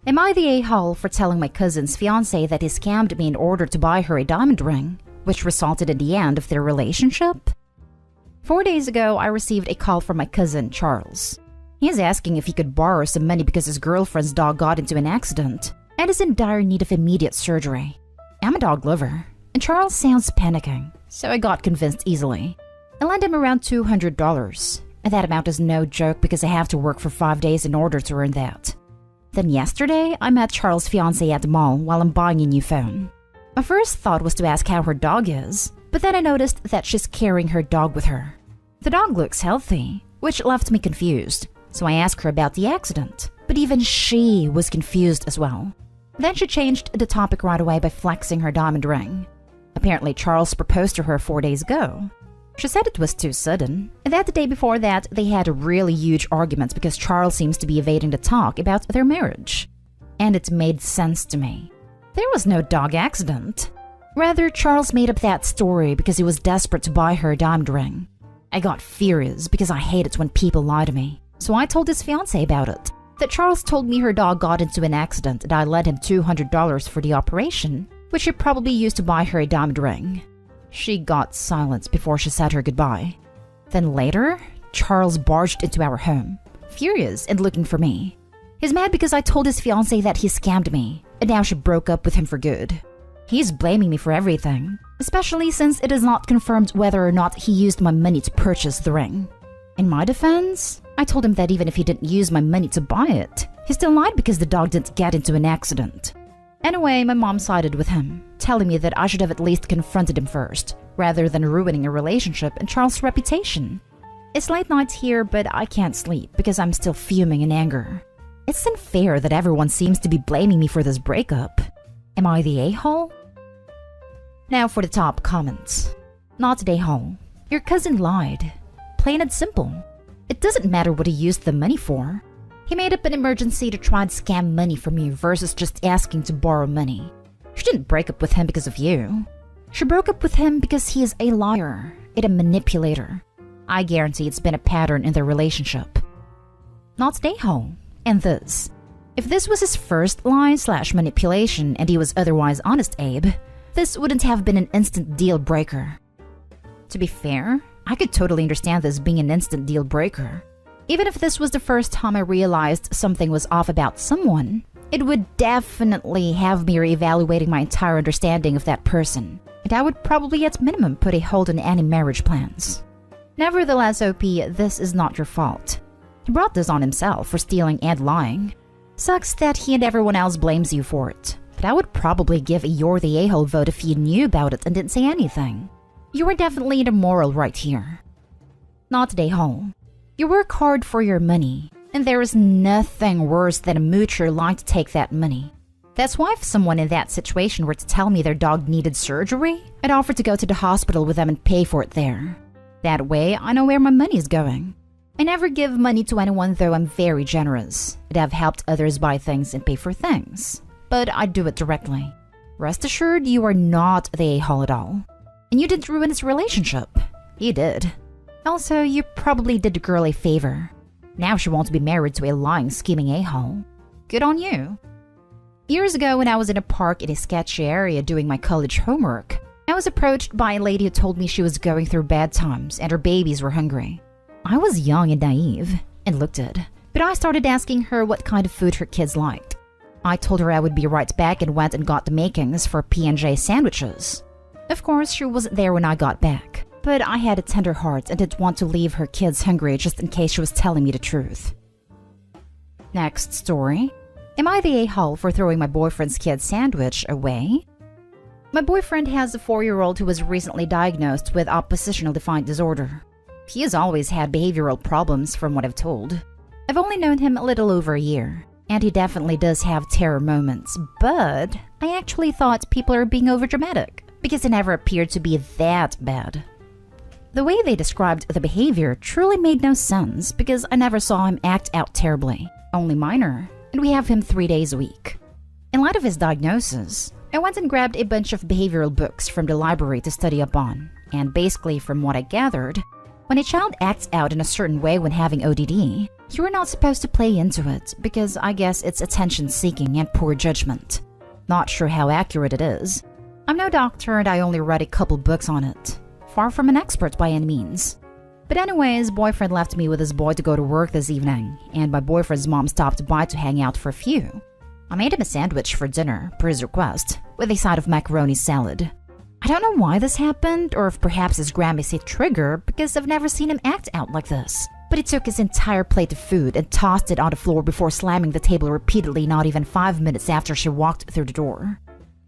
Am I the a-hole for telling my cousin's fiancé that he scammed me in order to buy her a diamond ring, which resulted in the end of their relationship? 4 days ago, I received a call from my cousin, Charles. He is asking if he could borrow some money because his girlfriend's dog got into an accident and is in dire need of immediate surgery. I'm a dog lover, and Charles sounds panicking, so I got convinced easily. I lent him around $200, and that amount is no joke because I have to work for 5 days in order to earn that. Then yesterday, I met Charles' fiancée at the mall while I'm buying a new phone. My first thought was to ask how her dog is, but then I noticed that she's carrying her dog with her. The dog looks healthy, which left me confused, so I asked her about the accident, but even she was confused as well. Then she changed the topic right away by flexing her diamond ring. Apparently, Charles proposed to her 4 days ago. She said it was too sudden, and that the day before that, they had really huge arguments because Charles seems to be evading the talk about their marriage. And it made sense to me. There was no dog accident. Rather, Charles made up that story because he was desperate to buy her a diamond ring. I got furious because I hate it when people lie to me. So I told his fiancée about it. That Charles told me her dog got into an accident and I lent him $200 for the operation, which he probably used to buy her a diamond ring. She got silent before she said her goodbye. Then later, Charles barged into our home, furious and looking for me. He's mad because I told his fiancée that he scammed me, and now she broke up with him for good. He's blaming me for everything, especially since it is not confirmed whether or not he used my money to purchase the ring. In my defense, I told him that even if he didn't use my money to buy it, he still lied because the dog didn't get into an accident. Anyway, my mom sided with him, telling me that I should have at least confronted him first, rather than ruining a relationship and Charles' reputation. It's late night here, but I can't sleep because I'm still fuming in anger. It's unfair that everyone seems to be blaming me for this breakup. Am I the a-hole? Now for the top comments. Not the a-hole. Your cousin lied. Plain and simple. It doesn't matter what he used the money for. He made up an emergency to try and scam money from you versus just asking to borrow money. She didn't break up with him because of you. She broke up with him because he is a liar and a manipulator. I guarantee it's been a pattern in their relationship. Not the a-hole. And this. If this was his first lie/manipulation and he was otherwise honest, Abe, this wouldn't have been an instant deal breaker. To be fair, I could totally understand this being an instant deal breaker. Even if this was the first time I realized something was off about someone, it would definitely have me reevaluating my entire understanding of that person, and I would probably at minimum put a hold on any marriage plans. Nevertheless, OP, this is not your fault. He brought this on himself for stealing and lying. Sucks that he and everyone else blames you for it, but I would probably give a you're the a-hole vote if you knew about it and didn't say anything. You are definitely in the moral right here. Not the a-hole. You work hard for your money, and there is nothing worse than a moocher lying to take that money. That's why if someone in that situation were to tell me their dog needed surgery, I'd offer to go to the hospital with them and pay for it there. That way, I know where my money is going. I never give money to anyone, though I'm very generous. I'd have helped others buy things and pay for things, but I do it directly. Rest assured, you are not the a-hole at all. And you didn't ruin his relationship. He did. Also, you probably did the girl a favor. Now she wants to be married to a lying, scheming a-hole. Good on you. Years ago, when I was in a park in a sketchy area doing my college homework, I was approached by a lady who told me she was going through bad times and her babies were hungry. I was young and naive, and looked it, but I started asking her what kind of food her kids liked. I told her I would be right back and went and got the makings for P&J sandwiches. Of course, she wasn't there when I got back, but I had a tender heart and didn't want to leave her kids hungry just in case she was telling me the truth. Next story. Am I the a-hole for throwing my boyfriend's kid's sandwich away? My boyfriend has a 4-year-old who was recently diagnosed with oppositional defiant disorder. He has always had behavioral problems from what I've told. I've only known him a little over a year, and he definitely does have terror moments, but I actually thought people are being overdramatic because it never appeared to be that bad. The way they described the behavior truly made no sense because I never saw him act out terribly, only minor, and we have him 3 days a week. In light of his diagnosis, I went and grabbed a bunch of behavioral books from the library to study up on, and basically from what I gathered, when a child acts out in a certain way when having ODD, You're not supposed to play into it because I guess it's attention-seeking and poor judgment. Not sure how accurate it is. I'm no doctor and I only read a couple books on it. Far from an expert by any means. But anyways, boyfriend left me with his boy to go to work this evening, and my boyfriend's mom stopped by to hang out for a few. I made him a sandwich for dinner, per his request, with a side of macaroni salad. I don't know why this happened, or if perhaps his Grammy's a trigger, because I've never seen him act out like this. But he took his entire plate of food and tossed it on the floor before slamming the table repeatedly not even 5 minutes after she walked through the door.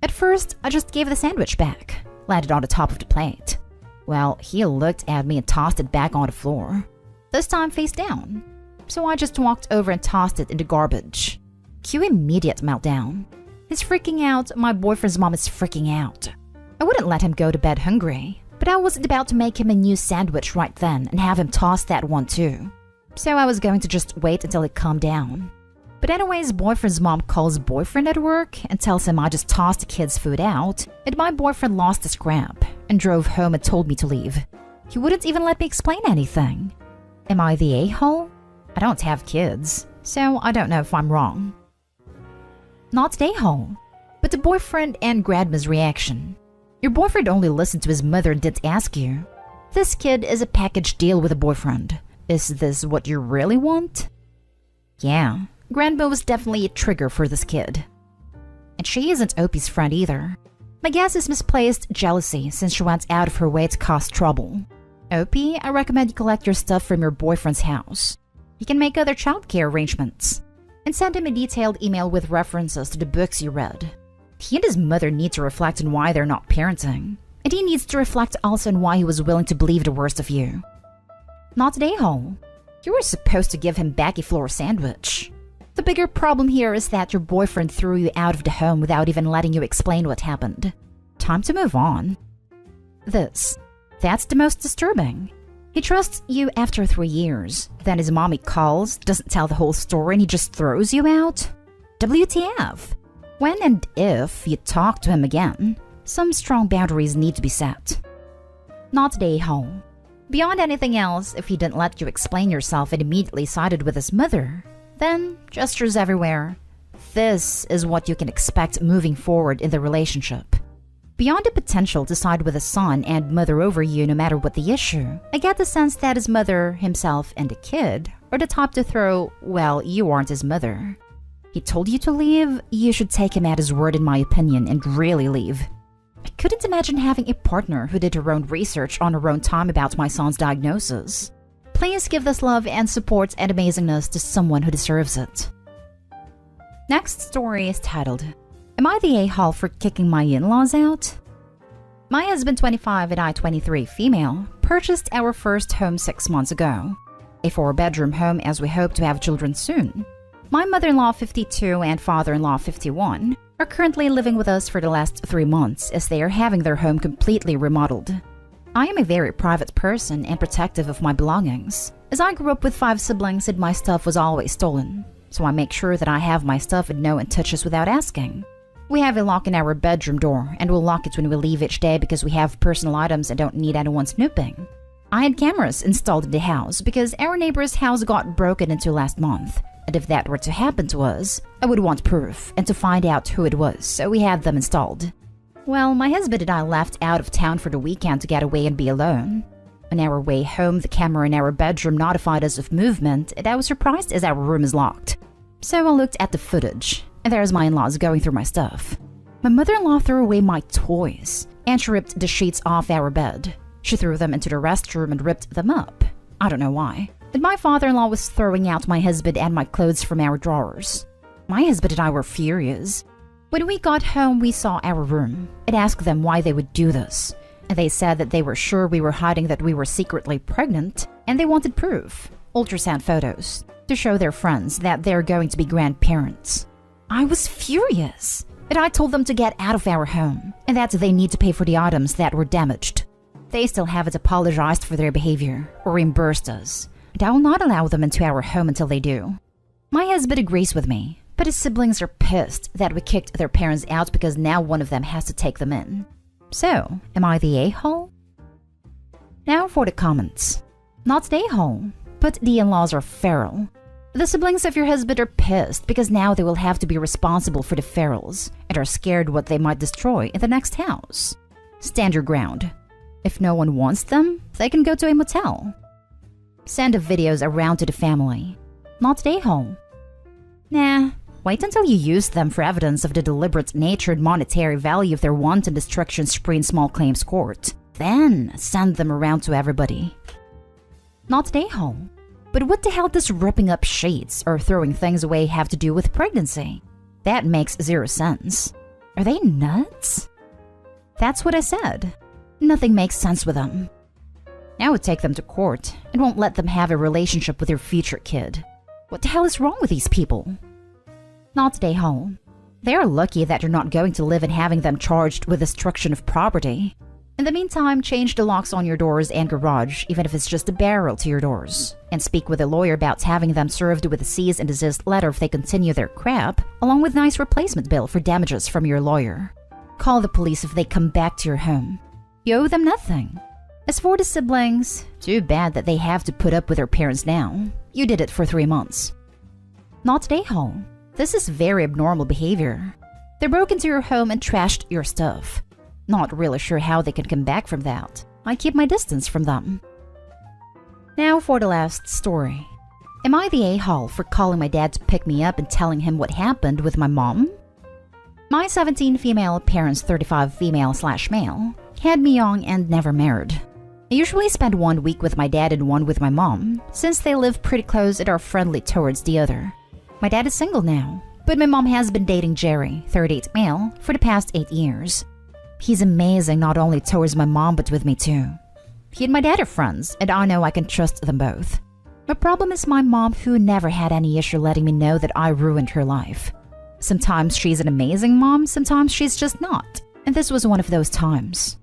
At first, I just gave the sandwich back, landed on the top of the plate. Well, he looked at me and tossed it back on the floor. This time face down. So I just walked over and tossed it in the garbage. Cue immediate meltdown. He's freaking out, my boyfriend's mom is freaking out. I wouldn't let him go to bed hungry, but I wasn't about to make him a new sandwich right then and have him toss that one too. So I was going to just wait until it calmed down. But anyways, boyfriend's mom calls boyfriend at work and tells him I just tossed the kid's food out, and my boyfriend lost his crap and drove home and told me to leave. He wouldn't even let me explain anything. Am I the a-hole? I don't have kids, so I don't know if I'm wrong. Not the a-hole, but the boyfriend and grandma's reaction. Your boyfriend only listened to his mother and didn't ask you. This kid is a package deal with a boyfriend. Is this what you really want? Yeah, grandma was definitely a trigger for this kid. And she isn't Opie's friend either. My guess is misplaced jealousy since she went out of her way to cause trouble. Opie, I recommend you collect your stuff from your boyfriend's house. You can make other childcare arrangements. And send him a detailed email with references to the books you read. He and his mother need to reflect on why they're not parenting. And he needs to reflect also on why he was willing to believe the worst of you. Not the a-hole. You were supposed to give him back a floor sandwich. The bigger problem here is that your boyfriend threw you out of the home without even letting you explain what happened. Time to move on. That's the most disturbing. He trusts you after 3 years. Then his mommy calls, doesn't tell the whole story, and he just throws you out? WTF? When and if you talk to him again, some strong boundaries need to be set. Not the a-hole. Beyond anything else, if he didn't let you explain yourself and immediately sided with his mother, then gestures everywhere. This is what you can expect moving forward in the relationship. Beyond the potential to side with his son and mother over you no matter what the issue, I get the sense that his mother, himself, and the kid are the type to throw, well, you aren't his mother. He told you to leave, you should take him at his word in my opinion and really leave. I couldn't imagine having a partner who did her own research on her own time about my son's diagnosis. Please give this love and support and amazingness to someone who deserves it. Next story is titled, Am I the a-hole for kicking my in-laws out? My husband, 25, and I, 23, female, purchased our first home 6 months ago. A 4-bedroom home as we hope to have children soon. My mother-in-law, 52, and father-in-law, 51, are currently living with us for the last 3 months as they are having their home completely remodeled. I am a very private person and protective of my belongings, as I grew up with 5 siblings and my stuff was always stolen, so I make sure that I have my stuff and no one touches without asking. We have a lock in our bedroom door and we'll lock it when we leave each day because we have personal items and don't need anyone snooping. I had cameras installed in the house because our neighbor's house got broken into last month. And if that were to happen to us, I would want proof and to find out who it was, so we had them installed. Well, my husband and I left out of town for the weekend to get away and be alone. On our way home, the camera in our bedroom notified us of movement, and I was surprised as our room is locked. So I looked at the footage, and there's my in-laws going through my stuff. My mother-in-law threw away my toys, and she ripped the sheets off our bed. She threw them into the restroom and ripped them up. I don't know why. And my father-in-law was throwing out my husband and my clothes from our drawers. My husband and I were furious. When we got home, we saw our room and asked them why they would do this. And they said that they were sure we were hiding that we were secretly pregnant, and they wanted proof, ultrasound photos, to show their friends that they're going to be grandparents. I was furious, and I told them to get out of our home, and that they need to pay for the items that were damaged. They still haven't apologized for their behavior or reimbursed us. I will not allow them into our home until they do. My husband agrees with me, but his siblings are pissed that we kicked their parents out because now one of them has to take them in. So, am I the a-hole? Now for the comments. Not the a-hole, but the in-laws are feral. The siblings of your husband are pissed because now they will have to be responsible for the ferals and are scared what they might destroy in the next house. Stand your ground. If no one wants them, they can go to a motel. Send the videos around to the family. Not stay home. Nah, wait until you use them for evidence of the deliberate nature and monetary value of their wanton destruction spree in small claims court. Then send them around to everybody. Not stay home. But what the hell does ripping up sheets or throwing things away have to do with pregnancy? That makes zero sense. Are they nuts? That's what I said. Nothing makes sense with them. I would take them to court and won't let them have a relationship with your future kid. What the hell is wrong with these people? Not stay home. They are lucky that you're not going to live in having them charged with destruction of property. In the meantime, change the locks on your doors and garage, even if it's just a barrel to your doors. And speak with a lawyer about having them served with a cease and desist letter if they continue their crap, along with nice replacement bill for damages from your lawyer. Call the police if they come back to your home. You owe them nothing. As for the siblings, too bad that they have to put up with their parents now. You did it for 3 months. Not stay home. This is very abnormal behavior. They broke into your home and trashed your stuff. Not really sure how they can come back from that. I keep my distance from them. Now for the last story. Am I the a-hole for calling my dad to pick me up and telling him what happened with my mom? My 17 female parents, 35 female/male, had me young and never married. I usually spend 1 week with my dad and 1 with my mom, since they live pretty close and are friendly towards the other. My dad is single now, but my mom has been dating Jerry, 38 male, for the past 8 years. He's amazing not only towards my mom but with me too. He and my dad are friends, and I know I can trust them both. My problem is my mom, who never had any issue letting me know that I ruined her life. Sometimes she's an amazing mom, sometimes she's just not, and this was one of those times.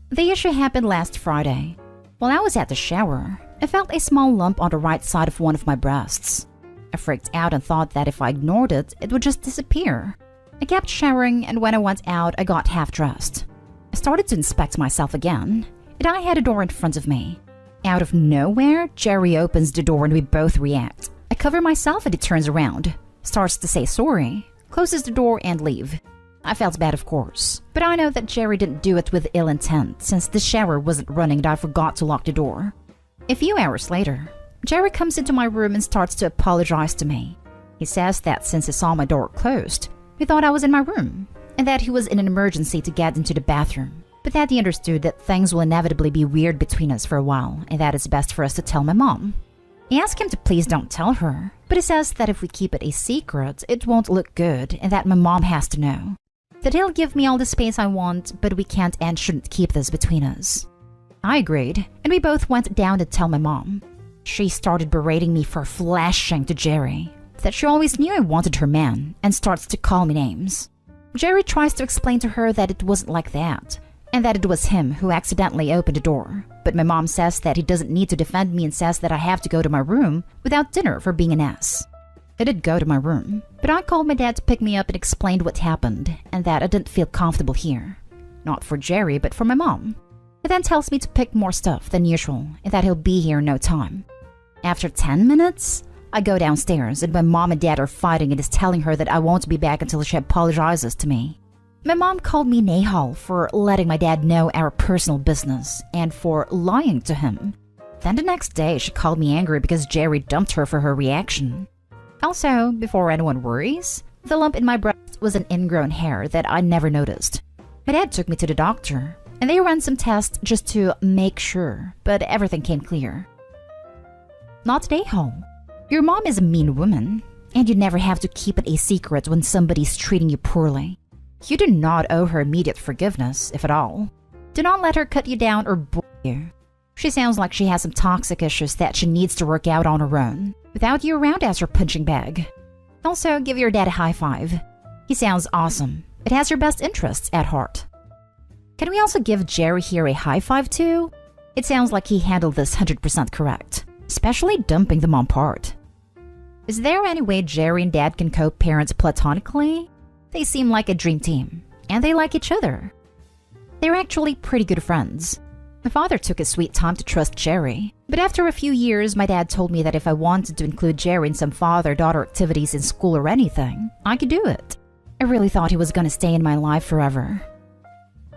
The issue happened last Friday. While I was at the shower, I felt a small lump on the right side of one of my breasts. I freaked out and thought that if I ignored it, it would just disappear. I kept showering, and when I went out, I got half dressed. I started to inspect myself again, and I had a door in front of me. Out of nowhere, Jerry opens the door and we both react. I cover myself and he turns around, starts to say sorry, closes the door and leave. I felt bad, of course, but I know that Jerry didn't do it with ill intent since the shower wasn't running and I forgot to lock the door. A few hours later, Jerry comes into my room and starts to apologize to me. He says that since he saw my door closed, he thought I was in my room, and that he was in an emergency to get into the bathroom, but that he understood that things will inevitably be weird between us for a while, and that it's best for us to tell my mom. I asked him to please don't tell her, but he says that if we keep it a secret, it won't look good, and that my mom has to know. That he'll give me all the space I want, but we can't and shouldn't keep this between us. I agreed, and we both went down to tell my mom. She started berating me for flashing to Jerry, that she always knew I wanted her man, and starts to call me names. Jerry tries to explain to her that it wasn't like that, and that it was him who accidentally opened the door, but my mom says that he doesn't need to defend me and says that I have to go to my room without dinner for being an ass. I did go to my room, but I called my dad to pick me up and explained what happened, and that I didn't feel comfortable here. Not for Jerry, but for my mom. He then tells me to pick more stuff than usual, and that he'll be here in no time. After 10 minutes, I go downstairs and my mom and dad are fighting and is telling her that I won't be back until she apologizes to me. My mom called me Nahal for letting my dad know our personal business and for lying to him. Then the next day she called me angry because Jerry dumped her for her reaction. Also, before anyone worries, the lump in my breast was an ingrown hair that I never noticed. My dad took me to the doctor and they ran some tests just to make sure, but everything came clear. Not Nahal. Your mom is a mean woman, and you never have to keep it a secret when somebody's treating you poorly. You do not owe her immediate forgiveness, if at all. Do not let her cut you down or bully you. She sounds like she has some toxic issues that she needs to work out on her own, without you around as her punching bag. Also, give your dad a high five. He sounds awesome. It has your best interests at heart. Can we also give Jerry here a high five too? It sounds like he handled this 100% correct, especially dumping the mom part. Is there any way Jerry and Dad can co-parent platonically? They seem like a dream team, and they like each other. They're actually pretty good friends. My father took his sweet time to trust Jerry, but after a few years, my dad told me that if I wanted to include Jerry in some father-daughter activities in school or anything, I could do it. I really thought he was gonna stay in my life forever.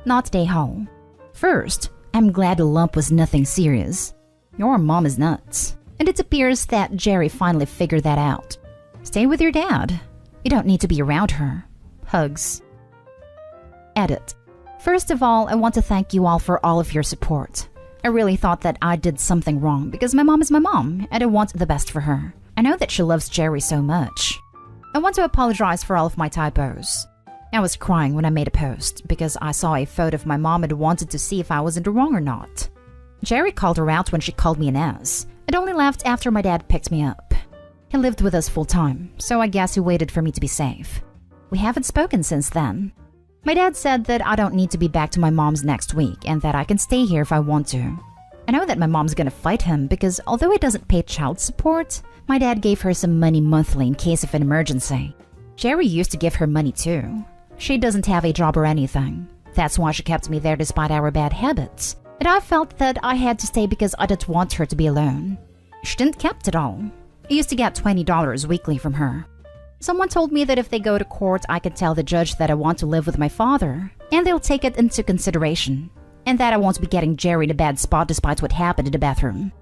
Not day home. First, I'm glad the lump was nothing serious. Your mom is nuts. And it appears that Jerry finally figured that out. Stay with your dad. You don't need to be around her. Hugs. Edit. First of all, I want to thank you all for all of your support. I really thought that I did something wrong because my mom is my mom and I want the best for her. I know that she loves Jerry so much. I want to apologize for all of my typos. I was crying when I made a post because I saw a photo of my mom and wanted to see if I was in the wrong or not. Jerry called her out when she called me an ass. It only left after my dad picked me up. He lived with us full time, so I guess he waited for me to be safe. We haven't spoken since then. My dad said that I don't need to be back to my mom's next week and that I can stay here if I want to. I know that my mom's gonna fight him because although he doesn't pay child support, my dad gave her some money monthly in case of an emergency. Jerry used to give her money too. She doesn't have a job or anything. That's why she kept me there despite our bad habits. And I felt that I had to stay because I didn't want her to be alone. She didn't kept it all. I used to get $20 weekly from her. Someone told me that if they go to court, I can tell the judge that I want to live with my father, and they'll take it into consideration, and that I won't be getting Jerry in a bad spot despite what happened in the bathroom.